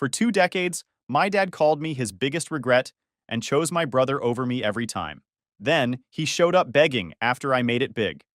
For 2 decades, my dad called me his biggest regret and chose my brother over me every time. Then, he showed up begging after I made it big.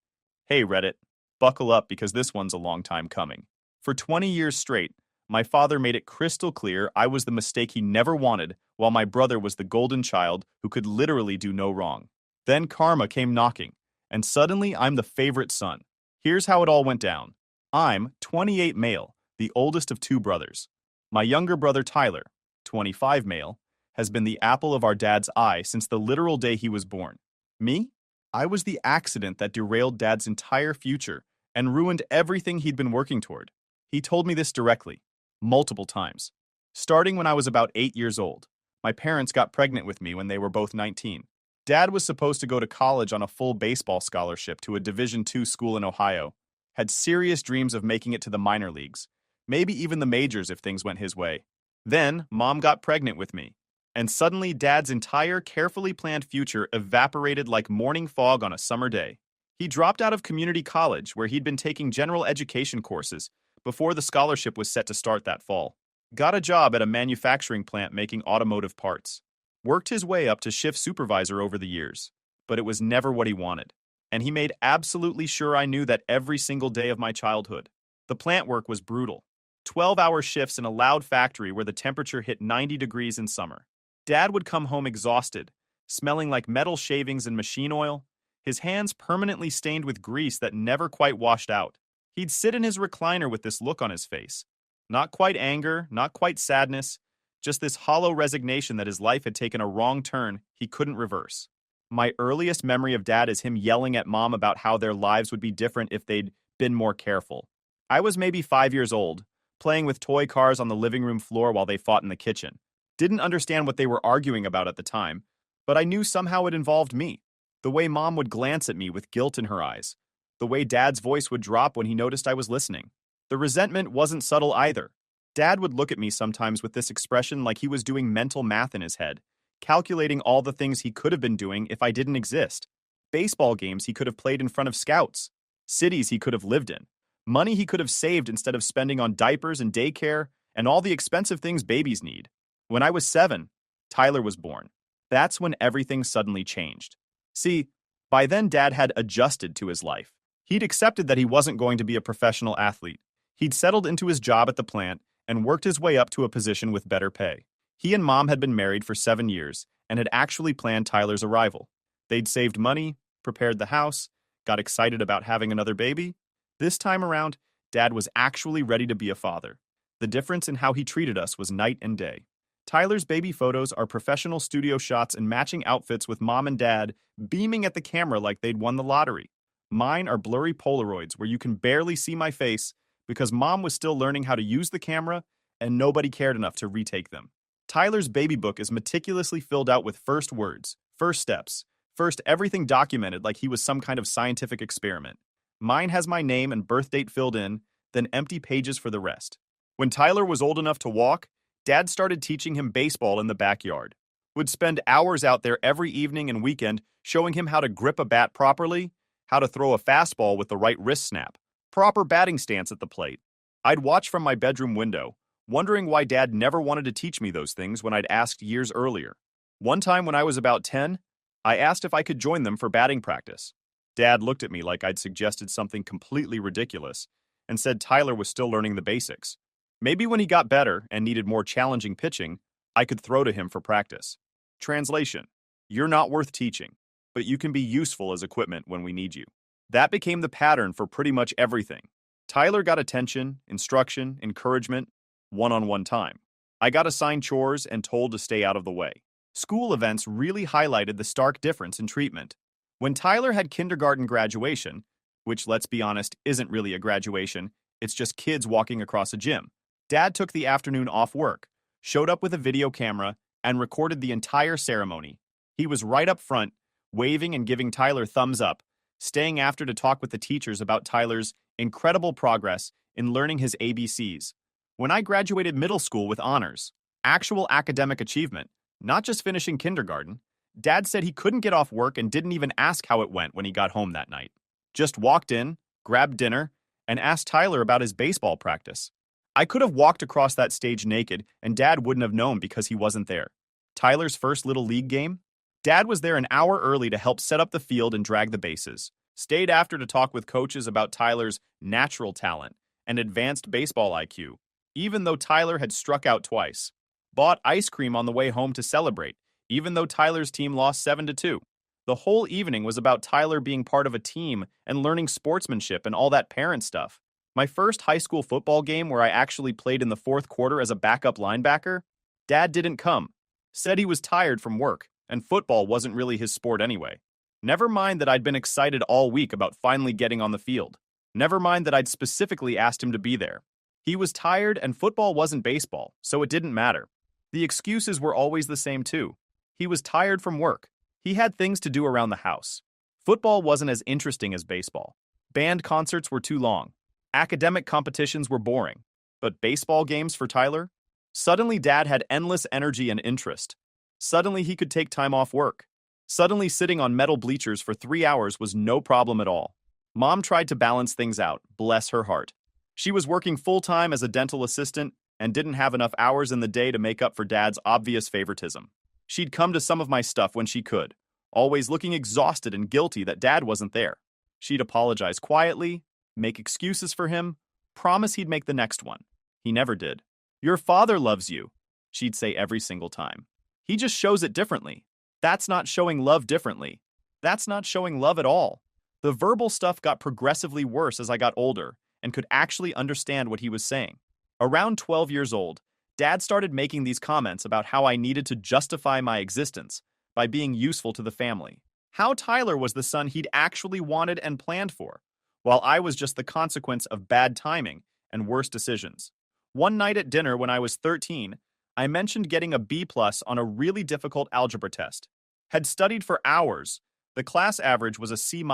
Hey, Reddit, buckle up because this one's a long time coming. For 20 years straight, my father made it crystal clear I was the mistake he never wanted, while my brother was the golden child who could literally do no wrong. Then karma came knocking, and suddenly I'm the favorite son. Here's how it all went down. I'm 28 male, the oldest of two brothers. My younger brother Tyler, 25 male, has been the apple of our dad's eye since the literal day he was born. Me? I was the accident that derailed Dad's entire future and ruined everything he'd been working toward. He told me this directly, multiple times. Starting when I was about 8 years old, my parents got pregnant with me when they were both 19. Dad was supposed to go to college on a full baseball scholarship to a Division II school in Ohio, had serious dreams of making it to the minor leagues, maybe even the majors if things went his way. Then, Mom got pregnant with me, and suddenly Dad's entire carefully planned future evaporated like morning fog on a summer day. He dropped out of community college, where he'd been taking general education courses before the scholarship was set to start that fall. Got a job at a manufacturing plant making automotive parts. Worked his way up to shift supervisor over the years, but it was never what he wanted. And he made absolutely sure I knew that every single day of my childhood. The plant work was brutal. 12-hour shifts in a loud factory where the temperature hit 90 degrees in summer. Dad would come home exhausted, smelling like metal shavings and machine oil, his hands permanently stained with grease that never quite washed out. He'd sit in his recliner with this look on his face. Not quite anger, not quite sadness, just this hollow resignation that his life had taken a wrong turn he couldn't reverse. My earliest memory of Dad is him yelling at Mom about how their lives would be different if they'd been more careful. I was maybe 5 years old, playing with toy cars on the living room floor while they fought in the kitchen. Didn't understand what they were arguing about at the time, but I knew somehow it involved me. The way Mom would glance at me with guilt in her eyes. The way Dad's voice would drop when he noticed I was listening. The resentment wasn't subtle either. Dad would look at me sometimes with this expression like he was doing mental math in his head, calculating all the things he could have been doing if I didn't exist. Baseball games he could have played in front of scouts. Cities he could have lived in. Money he could have saved instead of spending on diapers and daycare and all the expensive things babies need. When I was 7, Tyler was born. That's when everything suddenly changed. See, by then Dad had adjusted to his life. He'd accepted that he wasn't going to be a professional athlete. He'd settled into his job at the plant and worked his way up to a position with better pay. He and Mom had been married for 7 years and had actually planned Tyler's arrival. They'd saved money, prepared the house, got excited about having another baby. This time around, Dad was actually ready to be a father. The difference in how he treated us was night and day. Tyler's baby photos are professional studio shots in matching outfits with Mom and Dad beaming at the camera like they'd won the lottery. Mine are blurry Polaroids where you can barely see my face because Mom was still learning how to use the camera and nobody cared enough to retake them. Tyler's baby book is meticulously filled out with first words, first steps, first everything documented like he was some kind of scientific experiment. Mine has my name and birth date filled in, then empty pages for the rest. When Tyler was old enough to walk, Dad started teaching him baseball in the backyard. Would spend hours out there every evening and weekend showing him how to grip a bat properly, how to throw a fastball with the right wrist snap, proper batting stance at the plate. I'd watch from my bedroom window, wondering why Dad never wanted to teach me those things when I'd asked years earlier. One time when I was about 10, I asked if I could join them for batting practice. Dad looked at me like I'd suggested something completely ridiculous and said Tyler was still learning the basics. Maybe when he got better and needed more challenging pitching, I could throw to him for practice. Translation: you're not worth teaching, but you can be useful as equipment when we need you. That became the pattern for pretty much everything. Tyler got attention, instruction, encouragement, one-on-one time. I got assigned chores and told to stay out of the way. School events really highlighted the stark difference in treatment. When Tyler had kindergarten graduation, which, let's be honest, isn't really a graduation, it's just kids walking across a gym, Dad took the afternoon off work, showed up with a video camera, and recorded the entire ceremony. He was right up front, waving and giving Tyler thumbs up, staying after to talk with the teachers about Tyler's incredible progress in learning his ABCs. When I graduated middle school with honors, actual academic achievement, not just finishing kindergarten, Dad said he couldn't get off work and didn't even ask how it went when he got home that night. Just walked in, grabbed dinner, and asked Tyler about his baseball practice. I could have walked across that stage naked, and Dad wouldn't have known because he wasn't there. Tyler's first Little League game? Dad was there an hour early to help set up the field and drag the bases. Stayed after to talk with coaches about Tyler's natural talent and advanced baseball IQ, even though Tyler had struck out twice. Bought ice cream on the way home to celebrate, even though Tyler's team lost 7-2. The whole evening was about Tyler being part of a team and learning sportsmanship and all that parent stuff. My first high school football game where I actually played in the fourth quarter as a backup linebacker, Dad didn't come. Said he was tired from work, and football wasn't really his sport anyway. Never mind that I'd been excited all week about finally getting on the field. Never mind that I'd specifically asked him to be there. He was tired and football wasn't baseball, so it didn't matter. The excuses were always the same too. He was tired from work. He had things to do around the house. Football wasn't as interesting as baseball. Band concerts were too long. Academic competitions were boring. But baseball games for Tyler? Suddenly Dad had endless energy and interest. Suddenly he could take time off work. Suddenly sitting on metal bleachers for 3 hours was no problem at all. Mom tried to balance things out, bless her heart. She was working full-time as a dental assistant and didn't have enough hours in the day to make up for Dad's obvious favoritism. She'd come to some of my stuff when she could, always looking exhausted and guilty that Dad wasn't there. She'd apologize quietly, make excuses for him, promise he'd make the next one. He never did. "Your father loves you," she'd say every single time. "He just shows it differently." That's not showing love differently. That's not showing love at all. The verbal stuff got progressively worse as I got older and could actually understand what he was saying. Around 12 years old, Dad started making these comments about how I needed to justify my existence by being useful to the family. How Tyler was the son he'd actually wanted and planned for, while I was just the consequence of bad timing and worse decisions. One night at dinner when I was 13, I mentioned getting a B+ on a really difficult algebra test. Had studied for hours. The class average was a C-,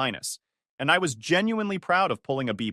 and I was genuinely proud of pulling a B+.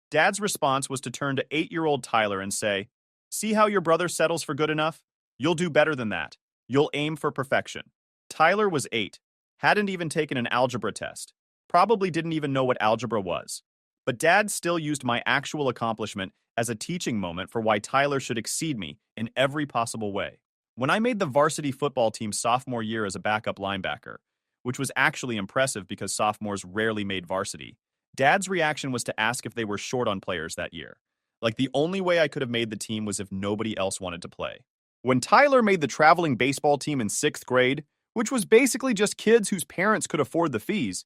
Dad's response was to turn to 8-year-old Tyler and say, "See how your brother settles for good enough? You'll do better than that. You'll aim for perfection." Tyler was 8, hadn't even taken an algebra test, probably didn't even know what algebra was. But Dad still used my actual accomplishment as a teaching moment for why Tyler should exceed me in every possible way. When I made the varsity football team sophomore year as a backup linebacker, which was actually impressive because sophomores rarely made varsity, Dad's reaction was to ask if they were short on players that year. Like the only way I could have made the team was if nobody else wanted to play. When Tyler made the traveling baseball team in 6th grade, which was basically just kids whose parents could afford the fees,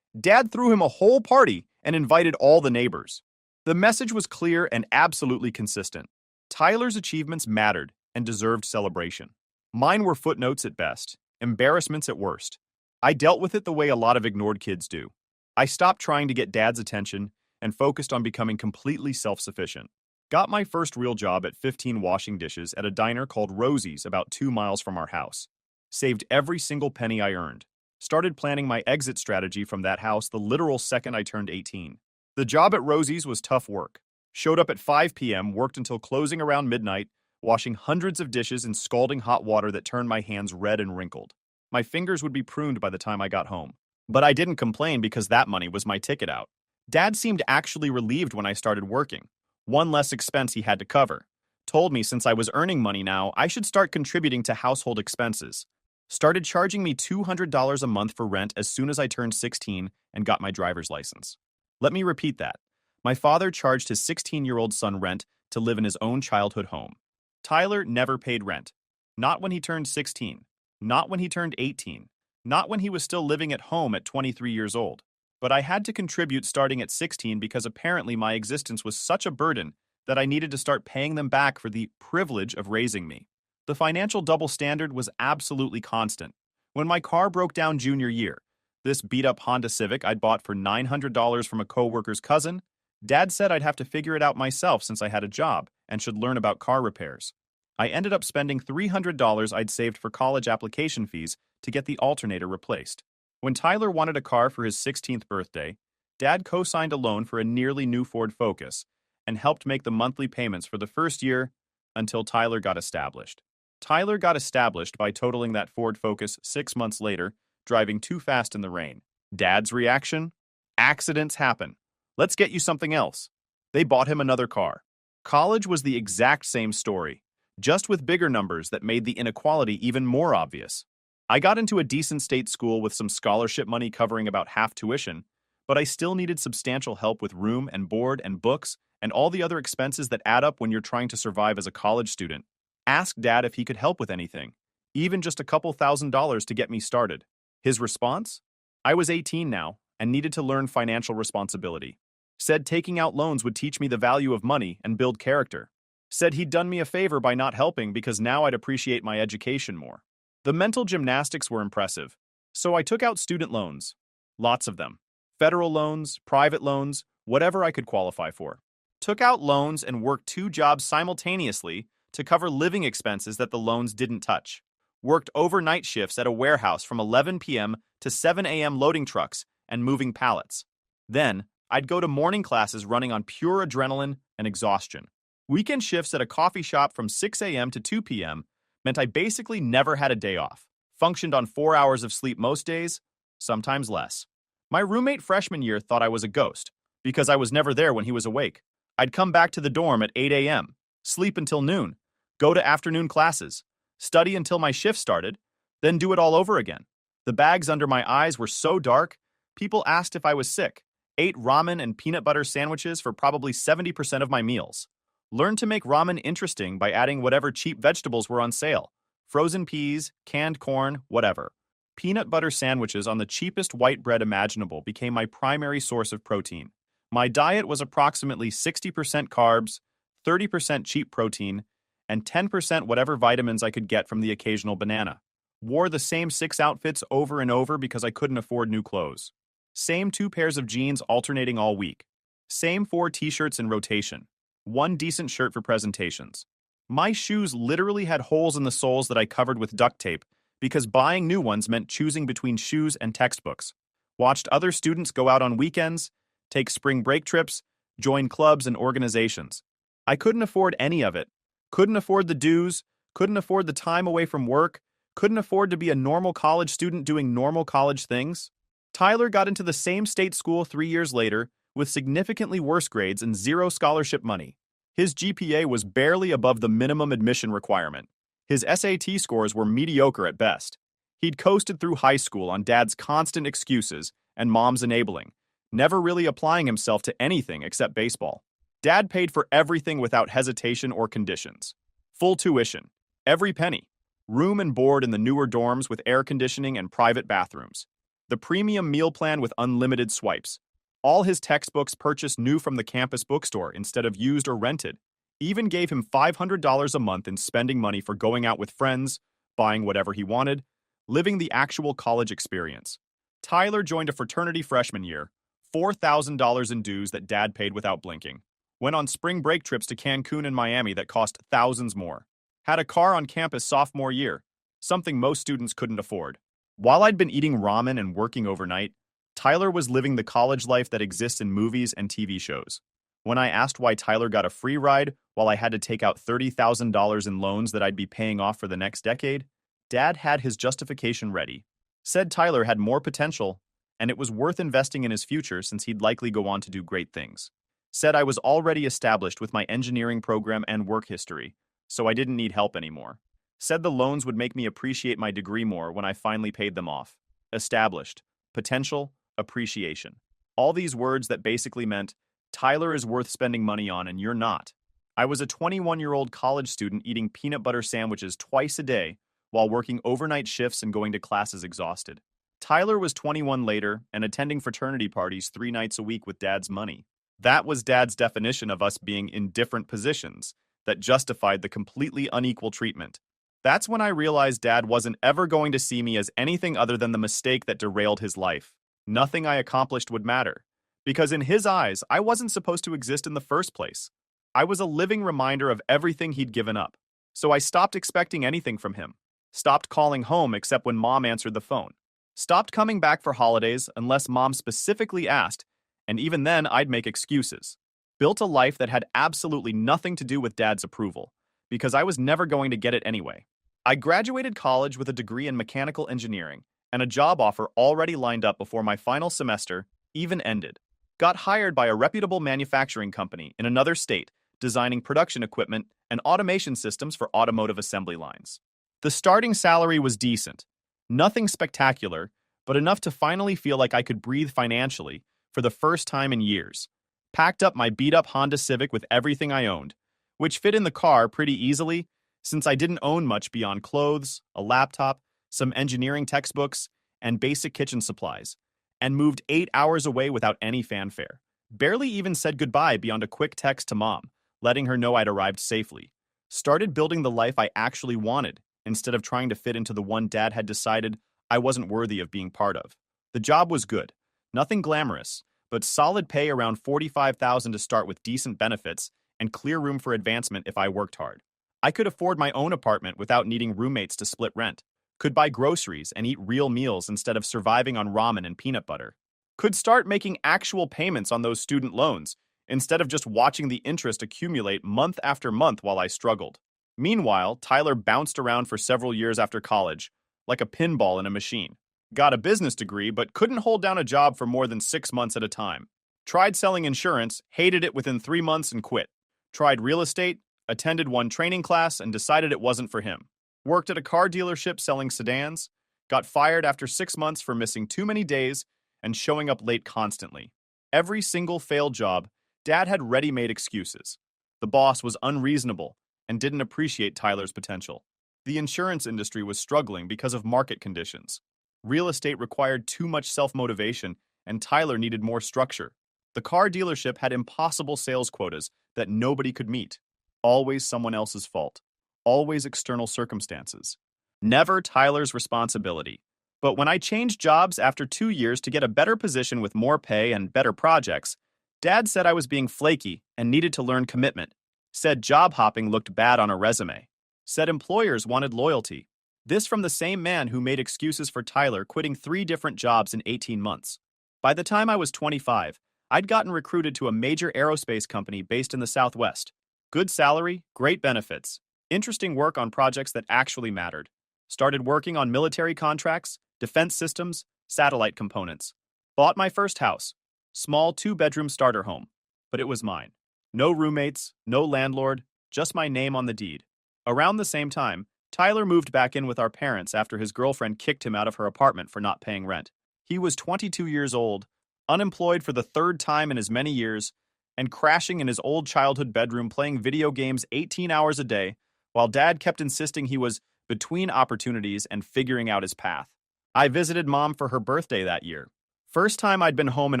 Dad threw him a whole party and invited all the neighbors. The message was clear and absolutely consistent. Tyler's achievements mattered and deserved celebration. Mine were footnotes at best, embarrassments at worst. I dealt with it the way a lot of ignored kids do. I stopped trying to get Dad's attention and focused on becoming completely self-sufficient. Got my first real job at 15 washing dishes at a diner called Rosie's about 2 miles from our house. Saved every single penny I earned. Started planning my exit strategy from that house the literal second I turned 18. The job at Rosie's was tough work. Showed up at 5 p.m., worked until closing around midnight, washing hundreds of dishes in scalding hot water that turned my hands red and wrinkled. My fingers would be pruned by the time I got home. But I didn't complain because that money was my ticket out. Dad seemed actually relieved when I started working. One less expense he had to cover. Told me since I was earning money now, I should start contributing to household expenses. Started charging me $200 a month for rent as soon as I turned 16 and got my driver's license. Let me repeat that. My father charged his 16-year-old son rent to live in his own childhood home. Tyler never paid rent. Not when he turned 16. Not when he turned 18. Not when he was still living at home at 23 years old. But I had to contribute starting at 16 because apparently my existence was such a burden that I needed to start paying them back for the privilege of raising me. The financial double standard was absolutely constant. When my car broke down junior year, this beat-up Honda Civic I'd bought for $900 from a coworker's cousin, Dad said I'd have to figure it out myself since I had a job and should learn about car repairs. I ended up spending $300 I'd saved for college application fees to get the alternator replaced. When Tyler wanted a car for his 16th birthday, Dad co-signed a loan for a nearly new Ford Focus and helped make the monthly payments for the first year until Tyler got established. Tyler got established by totaling that Ford Focus 6 months later, driving too fast in the rain. Dad's reaction? Accidents happen. Let's get you something else. They bought him another car. College was the exact same story, just with bigger numbers that made the inequality even more obvious. I got into a decent state school with some scholarship money covering about half tuition, but I still needed substantial help with room and board and books and all the other expenses that add up when you're trying to survive as a college student. Asked Dad if he could help with anything, even just a couple $1,000s to get me started. His response? I was 18 now and needed to learn financial responsibility. Said taking out loans would teach me the value of money and build character. Said he'd done me a favor by not helping because now I'd appreciate my education more. The mental gymnastics were impressive, so I took out student loans. Lots of them. Federal loans, private loans, whatever I could qualify for. Took out loans and worked 2 jobs simultaneously to cover living expenses that the loans didn't touch. Worked overnight shifts at a warehouse from 11 p.m. to 7 a.m. loading trucks and moving pallets. Then, I'd go to morning classes running on pure adrenaline and exhaustion. Weekend shifts at a coffee shop from 6 a.m. to 2 p.m. meant I basically never had a day off. Functioned on 4 hours of sleep most days, sometimes less. My roommate freshman year thought I was a ghost, because I was never there when he was awake. I'd come back to the dorm at 8 a.m., sleep until noon, go to afternoon classes, study until my shift started, then do it all over again. The bags under my eyes were so dark, people asked if I was sick. Ate ramen and peanut butter sandwiches for probably 70% of my meals. Learned to make ramen interesting by adding whatever cheap vegetables were on sale. Frozen peas, canned corn, whatever. Peanut butter sandwiches on the cheapest white bread imaginable became my primary source of protein. My diet was approximately 60% carbs, 30% cheap protein, and 10% whatever vitamins I could get from the occasional banana. Wore the same 6 outfits over and over because I couldn't afford new clothes. Same 2 pairs of jeans alternating all week. Same 4 t-shirts in rotation. 1 decent shirt for presentations. My shoes literally had holes in the soles that I covered with duct tape because buying new ones meant choosing between shoes and textbooks. Watched other students go out on weekends, take spring break trips, join clubs and organizations. I couldn't afford any of it. Couldn't afford the dues, couldn't afford the time away from work, couldn't afford to be a normal college student doing normal college things. Tyler got into the same state school 3 years later with significantly worse grades and 0 scholarship money. His GPA was barely above the minimum admission requirement. His SAT scores were mediocre at best. He'd coasted through high school on Dad's constant excuses and Mom's enabling, never really applying himself to anything except baseball. Dad paid for everything without hesitation or conditions. Full tuition, every penny. Room and board in the newer dorms with air conditioning and private bathrooms. The premium meal plan with unlimited swipes. All his textbooks purchased new from the campus bookstore instead of used or rented. Even gave him $500 a month in spending money for going out with friends, buying whatever he wanted, living the actual college experience. Tyler joined a fraternity freshman year, $4,000 in dues that Dad paid without blinking. Went on spring break trips to Cancun and Miami that cost thousands more. Had a car on campus sophomore year, something most students couldn't afford. While I'd been eating ramen and working overnight, Tyler was living the college life that exists in movies and TV shows. When I asked why Tyler got a free ride while I had to take out $30,000 in loans that I'd be paying off for the next decade, Dad had his justification ready. Said Tyler had more potential, and it was worth investing in his future since he'd likely go on to do great things. Said I was already established with my engineering program and work history, so I didn't need help anymore. Said the loans would make me appreciate my degree more when I finally paid them off. Established. Potential. Appreciation. All these words that basically meant, Tyler is worth spending money on and you're not. I was a 21-year-old college student eating peanut butter sandwiches twice a day while working overnight shifts and going to classes exhausted. Tyler was 21 later and attending fraternity parties 3 nights a week with Dad's money. That was Dad's definition of us being in different positions that justified the completely unequal treatment. That's when I realized Dad wasn't ever going to see me as anything other than the mistake that derailed his life. Nothing I accomplished would matter, because in his eyes, I wasn't supposed to exist in the first place. I was a living reminder of everything he'd given up. So I stopped expecting anything from him. Stopped calling home except when Mom answered the phone. Stopped coming back for holidays unless Mom specifically asked, and even then I'd make excuses. Built a life that had absolutely nothing to do with Dad's approval, because I was never going to get it anyway. I graduated college with a degree in mechanical engineering, and a job offer already lined up before my final semester even ended. Got hired by a reputable manufacturing company in another state designing production equipment and automation systems for automotive assembly lines. The starting salary was decent, nothing spectacular, but enough to finally feel like I could breathe financially for the first time in years. Packed up my beat-up Honda Civic with everything I owned, which fit in the car pretty easily since I didn't own much beyond clothes, a laptop, some engineering textbooks, and basic kitchen supplies, and moved 8 hours away without any fanfare. Barely even said goodbye beyond a quick text to Mom, letting her know I'd arrived safely. Started building the life I actually wanted, instead of trying to fit into the one Dad had decided I wasn't worthy of being part of. The job was good. Nothing glamorous, but solid pay around $45,000 to start with decent benefits and clear room for advancement if I worked hard. I could afford my own apartment without needing roommates to split rent. Could buy groceries and eat real meals instead of surviving on ramen and peanut butter. Could start making actual payments on those student loans instead of just watching the interest accumulate month after month while I struggled. Meanwhile, Tyler bounced around for several years after college, like a pinball in a machine. Got a business degree, but couldn't hold down a job for more than 6 months at a time. Tried selling insurance, hated it within 3 months and quit. Tried real estate, attended one training class and decided it wasn't for him. Worked at a car dealership selling sedans, got fired after 6 months for missing too many days and showing up late constantly. Every single failed job, Dad had ready-made excuses. The boss was unreasonable and didn't appreciate Tyler's potential. The insurance industry was struggling because of market conditions. Real estate required too much self-motivation, and Tyler needed more structure. The car dealership had impossible sales quotas that nobody could meet. Always someone else's fault. Always external circumstances. Never Tyler's responsibility. But when I changed jobs after 2 years to get a better position with more pay and better projects, Dad said I was being flaky and needed to learn commitment. Said job hopping looked bad on a resume. Said employers wanted loyalty. This from the same man who made excuses for Tyler quitting 3 different jobs in 18 months. By the time I was 25, I'd gotten recruited to a major aerospace company based in the Southwest. Good salary, great benefits, interesting work on projects that actually mattered. Started working on military contracts, defense systems, satellite components. Bought my first house. Small 2-bedroom starter home. But it was mine. No roommates, no landlord, just my name on the deed. Around the same time, Tyler moved back in with our parents after his girlfriend kicked him out of her apartment for not paying rent. He was 22 years old, unemployed for the 3rd time in as many years, and crashing in his old childhood bedroom playing video games 18 hours a day, while Dad kept insisting he was between opportunities and figuring out his path. I visited Mom for her birthday that year. First time I'd been home in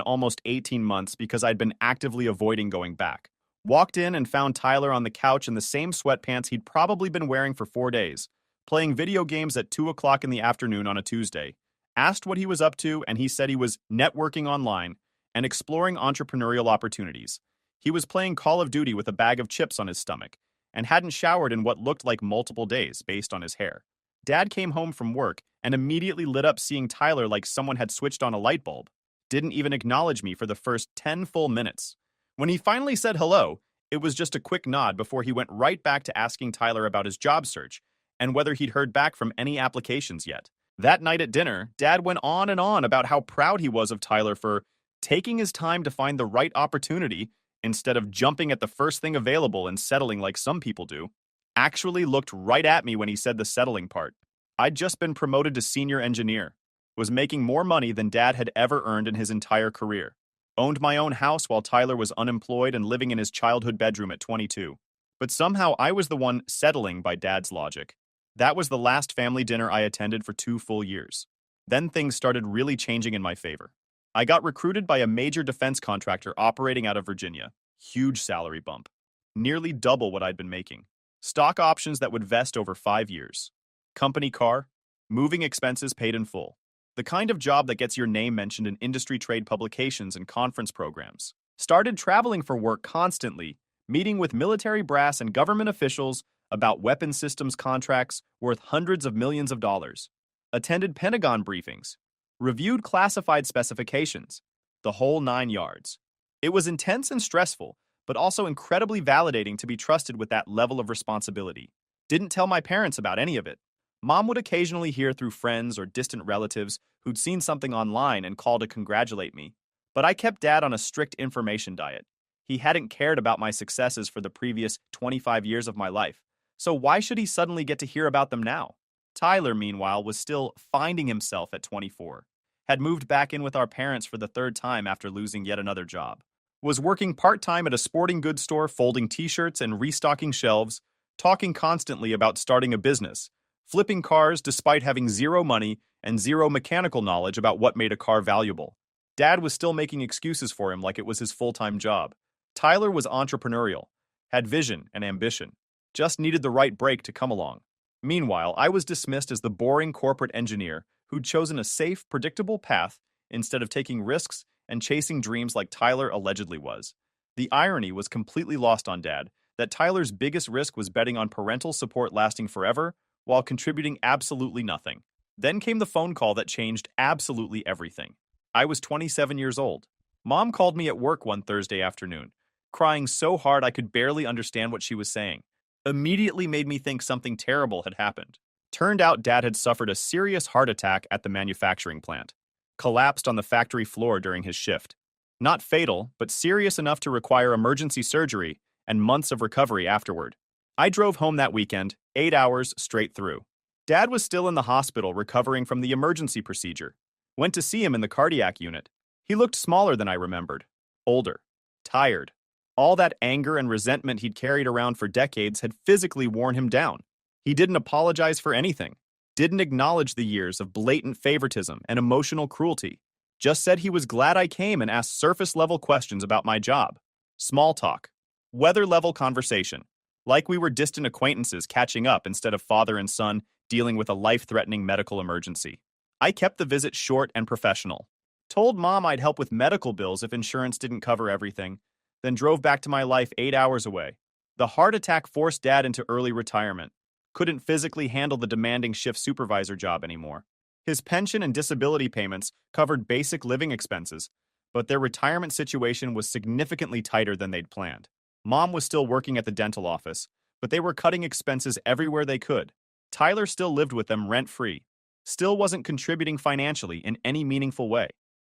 almost 18 months because I'd been actively avoiding going back. Walked in and found Tyler on the couch in the same sweatpants he'd probably been wearing for 4 days, playing video games at 2 o'clock in the afternoon on a Tuesday. Asked what he was up to, and he said he was networking online and exploring entrepreneurial opportunities. He was playing Call of Duty with a bag of chips on his stomach and hadn't showered in what looked like multiple days based on his hair. Dad came home from work and immediately lit up seeing Tyler like someone had switched on a light bulb. Didn't even acknowledge me for the first 10 full minutes. When he finally said hello, it was just a quick nod before he went right back to asking Tyler about his job search and whether he'd heard back from any applications yet. That night at dinner, Dad went on and on about how proud he was of Tyler for taking his time to find the right opportunity instead of jumping at the first thing available and settling like some people do. Actually looked right at me when he said the settling part. I'd just been promoted to senior engineer, was making more money than Dad had ever earned in his entire career. Owned my own house while Tyler was unemployed and living in his childhood bedroom at 22. But somehow I was the one settling by Dad's logic. That was the last family dinner I attended for 2 full years. Then things started really changing in my favor. I got recruited by a major defense contractor operating out of Virginia. Huge salary bump. Nearly double what I'd been making. Stock options that would vest over 5 years. Company car. Moving expenses paid in full. The kind of job that gets your name mentioned in industry trade publications and conference programs. Started traveling for work constantly, meeting with military brass and government officials about weapon systems contracts worth hundreds of millions of dollars. Attended Pentagon briefings. Reviewed classified specifications. The whole 9 yards. It was intense and stressful, but also incredibly validating to be trusted with that level of responsibility. Didn't tell my parents about any of it. Mom would occasionally hear through friends or distant relatives who'd seen something online and call to congratulate me. But I kept Dad on a strict information diet. He hadn't cared about my successes for the previous 25 years of my life. So why should he suddenly get to hear about them now? Tyler, meanwhile, was still finding himself at 24, had moved back in with our parents for the third time after losing yet another job, was working part-time at a sporting goods store folding t-shirts and restocking shelves, talking constantly about starting a business, flipping cars despite having zero money and zero mechanical knowledge about what made a car valuable. Dad was still making excuses for him like it was his full-time job. Tyler was entrepreneurial, had vision and ambition, just needed the right break to come along. Meanwhile, I was dismissed as the boring corporate engineer who'd chosen a safe, predictable path instead of taking risks and chasing dreams like Tyler allegedly was. The irony was completely lost on Dad that Tyler's biggest risk was betting on parental support lasting forever while contributing absolutely nothing. Then came the phone call that changed absolutely everything. I was 27 years old. Mom called me at work one Thursday afternoon, crying so hard I could barely understand what she was saying. Immediately made me think something terrible had happened. Turned out Dad had suffered a serious heart attack at the manufacturing plant. Collapsed on the factory floor during his shift. Not fatal, but serious enough to require emergency surgery and months of recovery afterward. I drove home that weekend, 8 hours straight through. Dad was still in the hospital recovering from the emergency procedure. Went to see him in the cardiac unit. He looked smaller than I remembered. Older. Tired. All that anger and resentment he'd carried around for decades had physically worn him down. He didn't apologize for anything. Didn't acknowledge the years of blatant favoritism and emotional cruelty. Just said he was glad I came and asked surface-level questions about my job. Small talk. Weather-level conversation. Like we were distant acquaintances catching up instead of father and son dealing with a life-threatening medical emergency. I kept the visit short and professional. Told Mom I'd help with medical bills if insurance didn't cover everything, then drove back to my life 8 hours away. The heart attack forced Dad into early retirement. Couldn't physically handle the demanding shift supervisor job anymore. His pension and disability payments covered basic living expenses, but their retirement situation was significantly tighter than they'd planned. Mom was still working at the dental office, but they were cutting expenses everywhere they could. Tyler still lived with them rent-free. Still wasn't contributing financially in any meaningful way.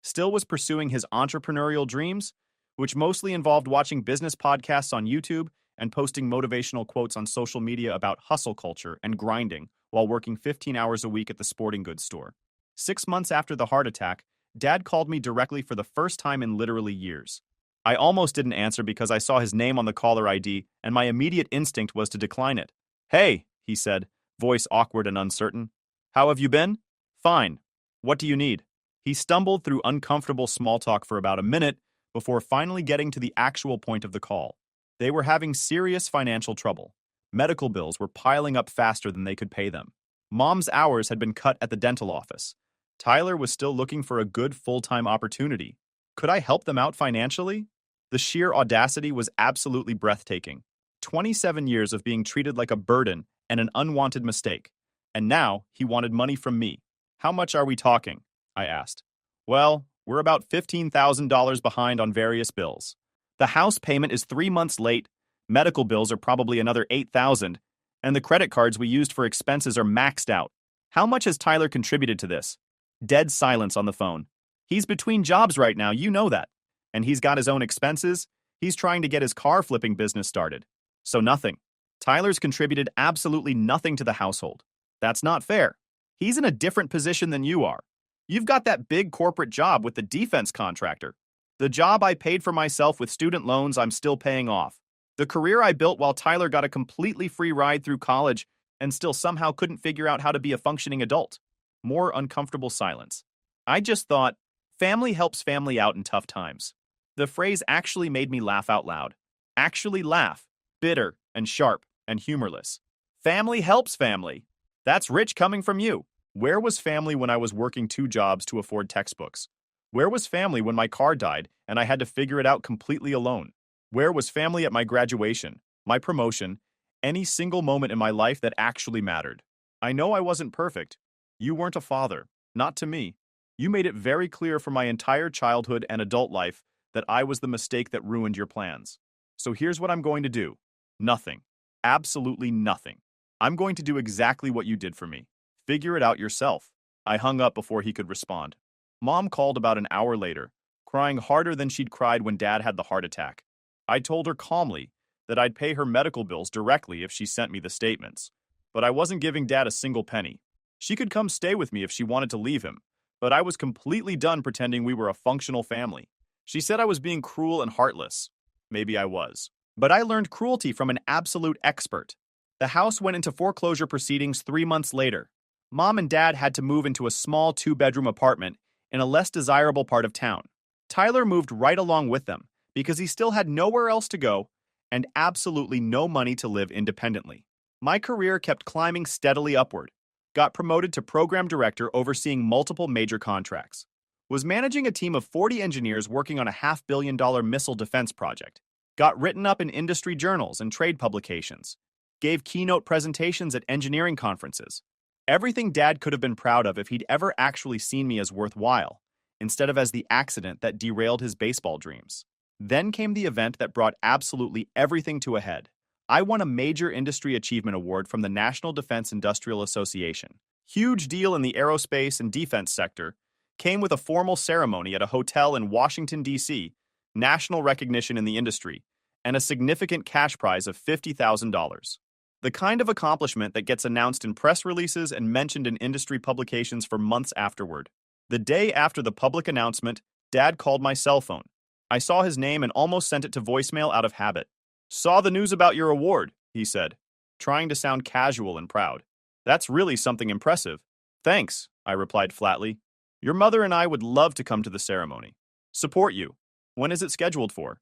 Still was pursuing his entrepreneurial dreams, which mostly involved watching business podcasts on YouTube and posting motivational quotes on social media about hustle culture and grinding while working 15 hours a week at the sporting goods store. 6 months after the heart attack, Dad called me directly for the first time in literally years. I almost didn't answer because I saw his name on the caller ID, and my immediate instinct was to decline it. "Hey," he said, voice awkward and uncertain. "How have you been?" "Fine. What do you need?" He stumbled through uncomfortable small talk for about a minute before finally getting to the actual point of the call. They were having serious financial trouble. Medical bills were piling up faster than they could pay them. Mom's hours had been cut at the dental office. Tyler was still looking for a good full-time opportunity. Could I help them out financially? The sheer audacity was absolutely breathtaking. 27 years of being treated like a burden and an unwanted mistake. And now he wanted money from me. "How much are we talking?" I asked. "Well, we're about $15,000 behind on various bills. The house payment is 3 months late, medical bills are probably another $8,000, and the credit cards we used for expenses are maxed out. How much has Tyler contributed to this?" Dead silence on the phone. "He's between jobs right now, you know that. And he's got his own expenses. He's trying to get his car flipping business started. So nothing. Tyler's contributed absolutely nothing to the household. That's not fair. He's in a different position than you are. You've got that big corporate job with the defense contractor. The job I paid for myself with student loans I'm still paying off. The career I built while Tyler got a completely free ride through college and still somehow couldn't figure out how to be a functioning adult." More uncomfortable silence. I just thought, family helps family out in tough times. The phrase actually made me laugh out loud. Actually laugh. Bitter and sharp and humorless. Family helps family. That's rich coming from you. Where was family when I was working 2 jobs to afford textbooks? Where was family when my car died and I had to figure it out completely alone? Where was family at my graduation, my promotion, any single moment in my life that actually mattered? I know I wasn't perfect. You weren't a father, not to me. You made it very clear for my entire childhood and adult life that I was the mistake that ruined your plans. So here's what I'm going to do. Nothing. Absolutely nothing. I'm going to do exactly what you did for me. Figure it out yourself. I hung up before he could respond. Mom called about an hour later, crying harder than she'd cried when Dad had the heart attack. I told her calmly that I'd pay her medical bills directly if she sent me the statements. But I wasn't giving Dad a single penny. She could come stay with me if she wanted to leave him, but I was completely done pretending we were a functional family. She said I was being cruel and heartless. Maybe I was. But I learned cruelty from an absolute expert. The house went into foreclosure proceedings 3 months later. Mom and Dad had to move into a small 2-bedroom apartment in a less desirable part of town. Tyler moved right along with them because he still had nowhere else to go and absolutely no money to live independently. My career kept climbing steadily upward. Got promoted to program director overseeing multiple major contracts. Was managing a team of 40 engineers working on a $500 million missile defense project. Got written up in industry journals and trade publications. Gave keynote presentations at engineering conferences. Everything Dad could have been proud of if he'd ever actually seen me as worthwhile, instead of as the accident that derailed his baseball dreams. Then came the event that brought absolutely everything to a head. I won a major industry achievement award from the National Defense Industrial Association. Huge deal in the aerospace and defense sector. Came with a formal ceremony at a hotel in Washington, D.C., national recognition in the industry, and a significant cash prize of $50,000. The kind of accomplishment that gets announced in press releases and mentioned in industry publications for months afterward. The day after the public announcement, Dad called my cell phone. I saw his name and almost sent it to voicemail out of habit. "Saw the news about your award," he said, trying to sound casual and proud. "That's really something impressive." "Thanks," I replied flatly. "Your mother and I would love to come to the ceremony. Support you. When is it scheduled for?"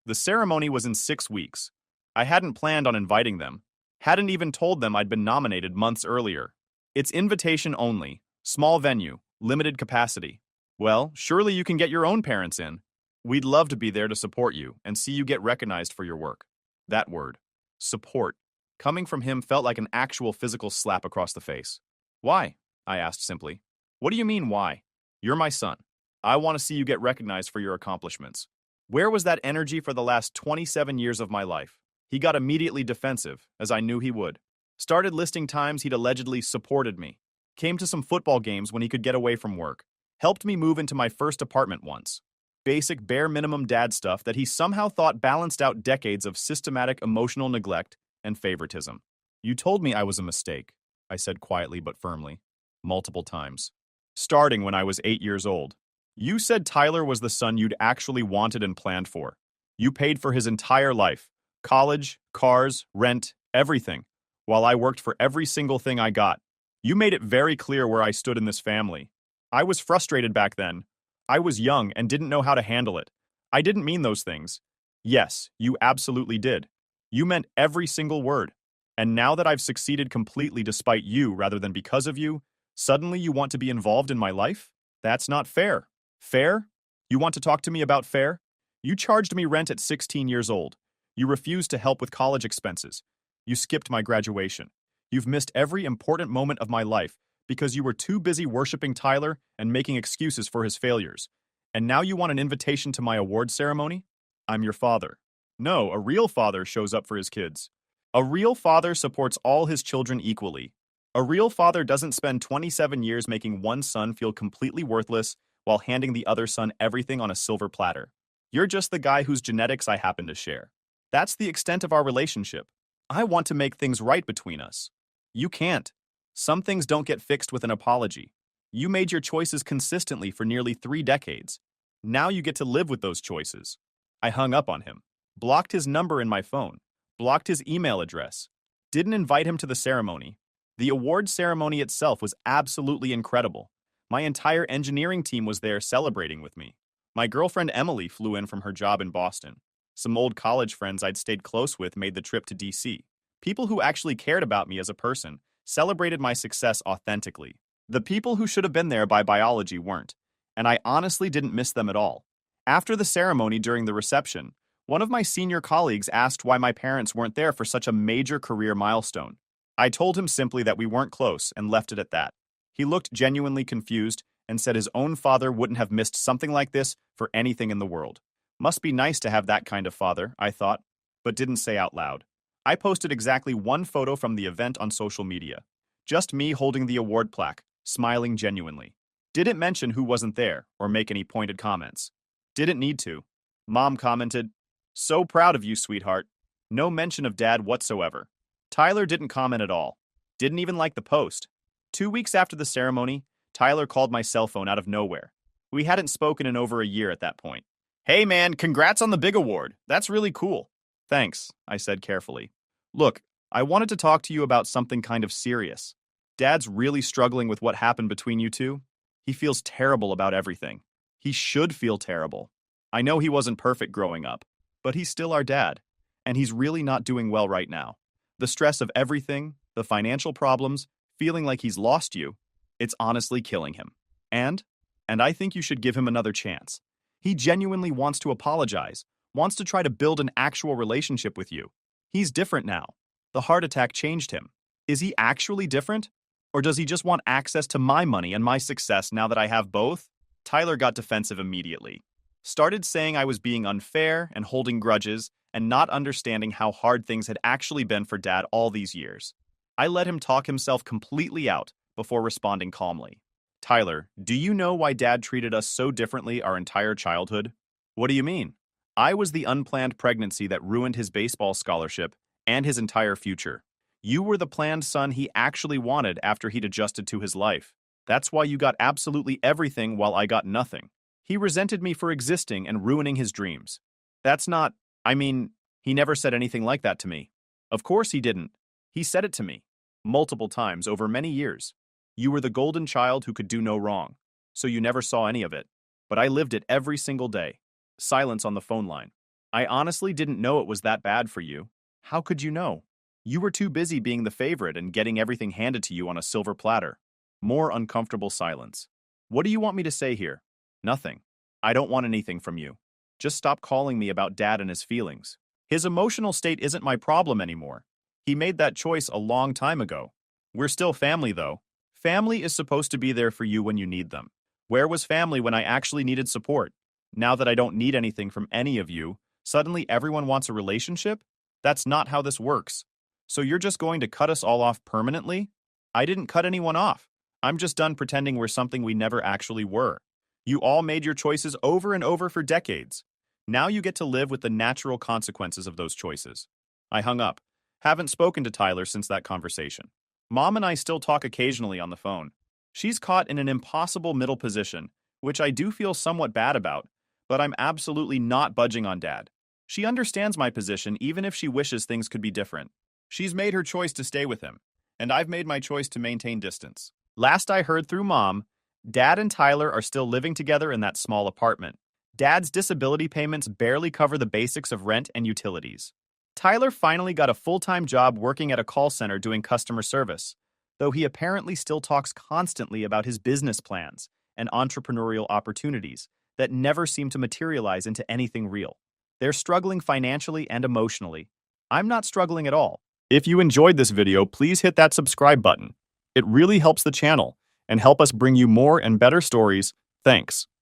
The ceremony was in 6 weeks. I hadn't planned on inviting them. Hadn't even told them I'd been nominated months earlier. It's invitation only, small venue, limited capacity. Well, surely you can get your own parents in. We'd love to be there to support you and see you get recognized for your work. That word, support, coming from him felt like an actual physical slap across the face. "Why?" I asked simply. "What do you mean, why? You're my son. I want to see you get recognized for your accomplishments." Where was that energy for the last 27 years of my life? He got immediately defensive, as I knew he would. Started listing times he'd allegedly supported me. Came to some football games when he could get away from work. Helped me move into my first apartment once. Basic bare minimum dad stuff that he somehow thought balanced out decades of systematic emotional neglect and favoritism. "You told me I was a mistake," I said quietly but firmly. Multiple times. Starting when I was 8 years old. "You said Tyler was the son you'd actually wanted and planned for. You paid for his entire life. College, cars, rent, everything, while I worked for every single thing I got. You made it very clear where I stood in this family. I was frustrated back then. I was young and didn't know how to handle it. I didn't mean those things. Yes, you absolutely did. You meant every single word. And now that I've succeeded completely despite you rather than because of you, suddenly you want to be involved in my life? That's not fair." "Fair? You want to talk to me about fair? You charged me rent at 16 years old. You refused to help with college expenses. You skipped my graduation. You've missed every important moment of my life because you were too busy worshiping Tyler and making excuses for his failures. And now you want an invitation to my award ceremony? I'm your father. No, a real father shows up for his kids. A real father supports all his children equally. A real father doesn't spend 27 years making one son feel completely worthless while handing the other son everything on a silver platter. You're just the guy whose genetics I happen to share. That's the extent of our relationship. I want to make things right between us. You can't. Some things don't get fixed with an apology. You made your choices consistently for nearly 3 decades. Now you get to live with those choices." I hung up on him. Blocked his number in my phone. Blocked his email address. Didn't invite him to the ceremony. The award ceremony itself was absolutely incredible. My entire engineering team was there celebrating with me. My girlfriend Emily flew in from her job in Boston. Some old college friends I'd stayed close with made the trip to D.C. People who actually cared about me as a person celebrated my success authentically. The people who should have been there by biology weren't, and I honestly didn't miss them at all. After the ceremony during the reception, one of my senior colleagues asked why my parents weren't there for such a major career milestone. I told him simply that we weren't close and left it at that. He looked genuinely confused and said his own father wouldn't have missed something like this for anything in the world. Must be nice to have that kind of father, I thought, but didn't say out loud. I posted exactly one photo from the event on social media. Just me holding the award plaque, smiling genuinely. Didn't mention who wasn't there or make any pointed comments. Didn't need to. Mom commented, So proud of you, sweetheart. No mention of dad whatsoever. Tyler didn't comment at all. Didn't even like the post. 2 weeks after the ceremony, Tyler called my cell phone out of nowhere. We hadn't spoken in over a year at that point. Hey man, congrats on the big award. That's really cool. Thanks, I said carefully. Look, I wanted to talk to you about something kind of serious. Dad's really struggling with what happened between you two. He feels terrible about everything. He should feel terrible. I know he wasn't perfect growing up, but he's still our dad, and he's really not doing well right now. The stress of everything, the financial problems, feeling like he's lost you, it's honestly killing him. And I think you should give him another chance. He genuinely wants to apologize, wants to try to build an actual relationship with you. He's different now. The heart attack changed him. Is he actually different? Or does he just want access to my money and my success now that I have both? Tyler got defensive immediately. Started saying I was being unfair and holding grudges and not understanding how hard things had actually been for Dad all these years. I let him talk himself completely out before responding calmly. Tyler, do you know why Dad treated us so differently our entire childhood? What do you mean? I was the unplanned pregnancy that ruined his baseball scholarship and his entire future. You were the planned son he actually wanted after he'd adjusted to his life. That's why you got absolutely everything while I got nothing. He resented me for existing and ruining his dreams. That's not, he never said anything like that to me. Of course he didn't. He said it to me. Multiple times over many years. You were the golden child who could do no wrong. So you never saw any of it. But I lived it every single day. Silence on the phone line. I honestly didn't know it was that bad for you. How could you know? You were too busy being the favorite and getting everything handed to you on a silver platter. More uncomfortable silence. What do you want me to say here? Nothing. I don't want anything from you. Just stop calling me about Dad and his feelings. His emotional state isn't my problem anymore. He made that choice a long time ago. We're still family, though. Family is supposed to be there for you when you need them. Where was family when I actually needed support? Now that I don't need anything from any of you, suddenly everyone wants a relationship? That's not how this works. So you're just going to cut us all off permanently? I didn't cut anyone off. I'm just done pretending we're something we never actually were. You all made your choices over and over for decades. Now you get to live with the natural consequences of those choices. I hung up. Haven't spoken to Tyler since that conversation. Mom and I still talk occasionally on the phone. She's caught in an impossible middle position, which I do feel somewhat bad about, but I'm absolutely not budging on Dad. She understands my position even if she wishes things could be different. She's made her choice to stay with him, and I've made my choice to maintain distance. Last I heard through Mom, Dad and Tyler are still living together in that small apartment. Dad's disability payments barely cover the basics of rent and utilities. Tyler finally got a full-time job working at a call center doing customer service, though he apparently still talks constantly about his business plans and entrepreneurial opportunities that never seem to materialize into anything real. They're struggling financially and emotionally. I'm not struggling at all. If you enjoyed this video, please hit that subscribe button. It really helps the channel and help us bring you more and better stories. Thanks.